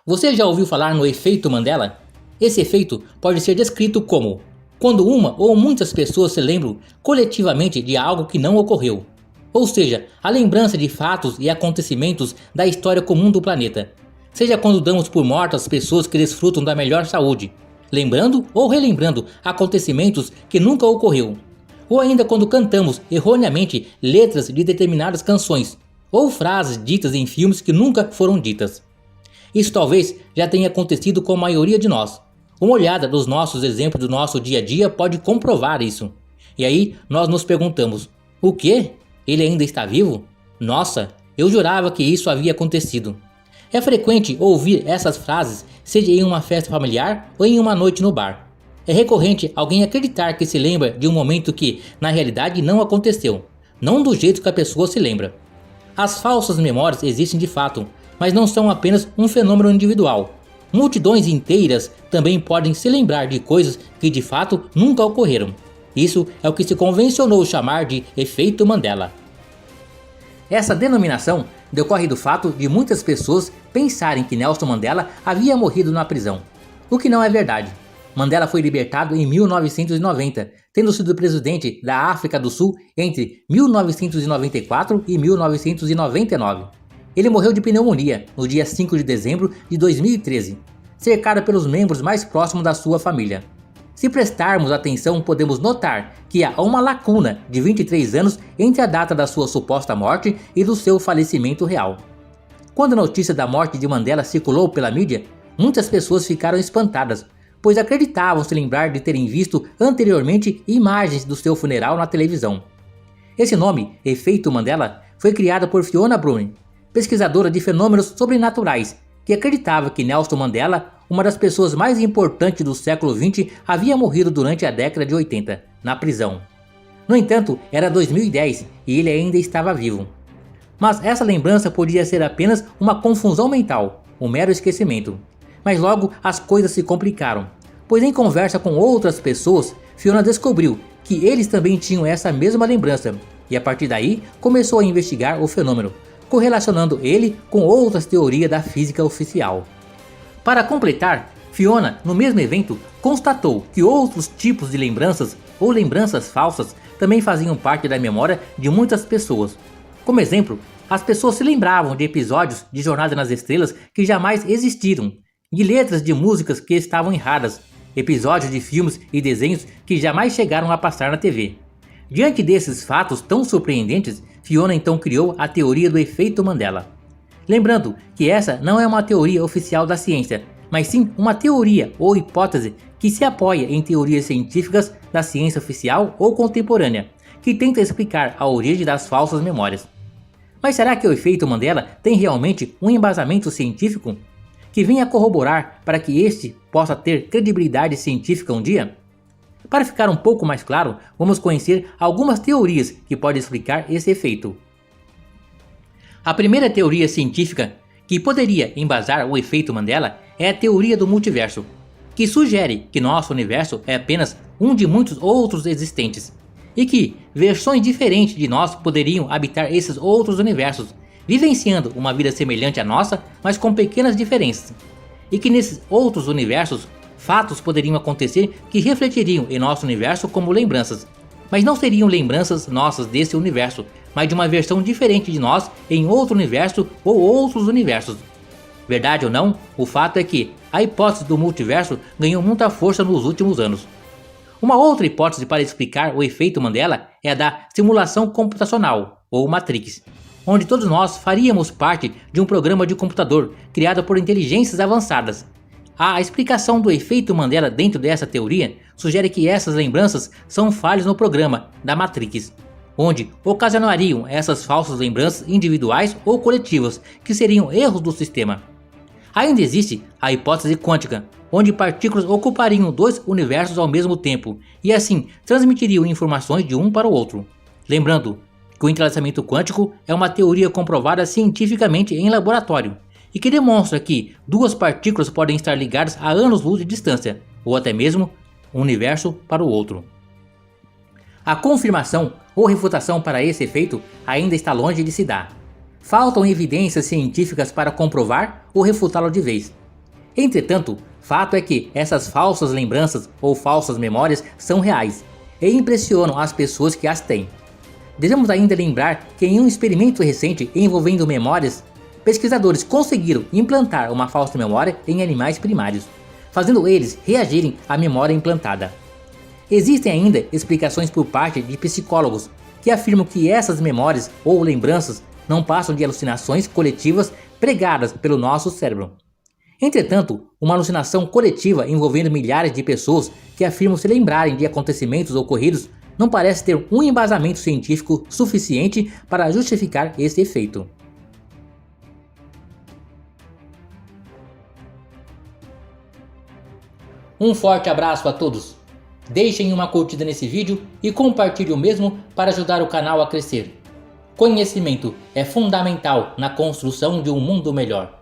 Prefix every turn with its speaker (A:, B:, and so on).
A: Você já ouviu falar no efeito Mandela? Esse efeito pode ser descrito como quando uma ou muitas pessoas se lembram coletivamente de algo que não ocorreu. Ou seja, a lembrança de fatos e acontecimentos da história comum do planeta. Seja quando damos por mortas pessoas que desfrutam da melhor saúde, lembrando ou relembrando acontecimentos que nunca ocorreu. Ou ainda quando cantamos erroneamente letras de determinadas canções, ou frases ditas em filmes que nunca foram ditas. Isso talvez já tenha acontecido com a maioria de nós. Uma olhada nos nossos exemplos do nosso dia a dia pode comprovar isso. E aí nós nos perguntamos: o quê? Ele ainda está vivo? Nossa, eu jurava que isso havia acontecido. É frequente ouvir essas frases, seja em uma festa familiar ou em uma noite no bar. É recorrente alguém acreditar que se lembra de um momento que, na realidade, não aconteceu, não do jeito que a pessoa se lembra. As falsas memórias existem de fato, mas não são apenas um fenômeno individual. Multidões inteiras também podem se lembrar de coisas que de fato nunca ocorreram. Isso é o que se convencionou chamar de efeito Mandela. Essa denominação decorre do fato de muitas pessoas pensarem que Nelson Mandela havia morrido na prisão, o que não é verdade. Mandela foi libertado em 1990, tendo sido presidente da África do Sul entre 1994 e 1999. Ele morreu de pneumonia no dia 5 de dezembro de 2013, cercado pelos membros mais próximos da sua família. Se prestarmos atenção, podemos notar que há uma lacuna de 23 anos entre a data da sua suposta morte e do seu falecimento real. Quando a notícia da morte de Mandela circulou pela mídia, muitas pessoas ficaram espantadas, pois acreditavam se lembrar de terem visto anteriormente imagens do seu funeral na televisão. Esse nome, Efeito Mandela, foi criado por Fiona Brune, pesquisadora de fenômenos sobrenaturais, que acreditava que Nelson Mandela, uma das pessoas mais importantes do século XX, havia morrido durante a década de 80, na prisão. No entanto, era 2010 e ele ainda estava vivo. Mas essa lembrança podia ser apenas uma confusão mental, um mero esquecimento. Mas logo as coisas se complicaram, pois em conversa com outras pessoas, Fiona descobriu que eles também tinham essa mesma lembrança, e a partir daí começou a investigar o fenômeno, correlacionando ele com outras teorias da física oficial. Para completar, Fiona, no mesmo evento, constatou que outros tipos de lembranças ou lembranças falsas também faziam parte da memória de muitas pessoas. Como exemplo, as pessoas se lembravam de episódios de Jornada nas Estrelas que jamais existiram, de letras de músicas que estavam erradas, episódios de filmes e desenhos que jamais chegaram a passar na TV. Diante desses fatos tão surpreendentes, Fiona então criou a teoria do efeito Mandela. Lembrando que essa não é uma teoria oficial da ciência, mas sim uma teoria ou hipótese que se apoia em teorias científicas da ciência oficial ou contemporânea, que tenta explicar a origem das falsas memórias. Mas será que o efeito Mandela tem realmente um embasamento científico que venha corroborar para que este possa ter credibilidade científica um dia? Para ficar um pouco mais claro, vamos conhecer algumas teorias que podem explicar esse efeito. A primeira teoria científica que poderia embasar o efeito Mandela é a teoria do multiverso, que sugere que nosso universo é apenas um de muitos outros existentes, e que versões diferentes de nós poderiam habitar esses outros universos, vivenciando uma vida semelhante à nossa, mas com pequenas diferenças, e que nesses outros universos fatos poderiam acontecer que refletiriam em nosso universo como lembranças, mas não seriam lembranças nossas desse universo, mas de uma versão diferente de nós em outro universo ou outros universos. Verdade ou não, o fato é que a hipótese do multiverso ganhou muita força nos últimos anos. Uma outra hipótese para explicar o efeito Mandela é a da simulação computacional, ou Matrix, onde todos nós faríamos parte de um programa de computador criado por inteligências avançadas. A explicação do efeito Mandela dentro dessa teoria sugere que essas lembranças são falhas no programa da Matrix, onde ocasionariam essas falsas lembranças individuais ou coletivas, que seriam erros do sistema. Ainda existe a hipótese quântica, onde partículas ocupariam dois universos ao mesmo tempo e assim transmitiriam informações de um para o outro. Lembrando que o entrelaçamento quântico é uma teoria comprovada cientificamente em laboratório e que demonstra que duas partículas podem estar ligadas a anos-luz de distância, ou até mesmo um universo para o outro. A confirmação ou refutação para esse efeito ainda está longe de se dar. Faltam evidências científicas para comprovar ou refutá-lo de vez. Entretanto, fato é que essas falsas lembranças ou falsas memórias são reais e impressionam as pessoas que as têm. Devemos ainda lembrar que em um experimento recente envolvendo memórias, pesquisadores conseguiram implantar uma falsa memória em animais primários, fazendo eles reagirem à memória implantada. Existem ainda explicações por parte de psicólogos que afirmam que essas memórias ou lembranças não passam de alucinações coletivas pregadas pelo nosso cérebro. Entretanto, uma alucinação coletiva envolvendo milhares de pessoas que afirmam se lembrarem de acontecimentos ocorridos não parece ter um embasamento científico suficiente para justificar esse efeito. Um forte abraço a todos! Deixem uma curtida nesse vídeo e compartilhe o mesmo para ajudar o canal a crescer. Conhecimento é fundamental na construção de um mundo melhor.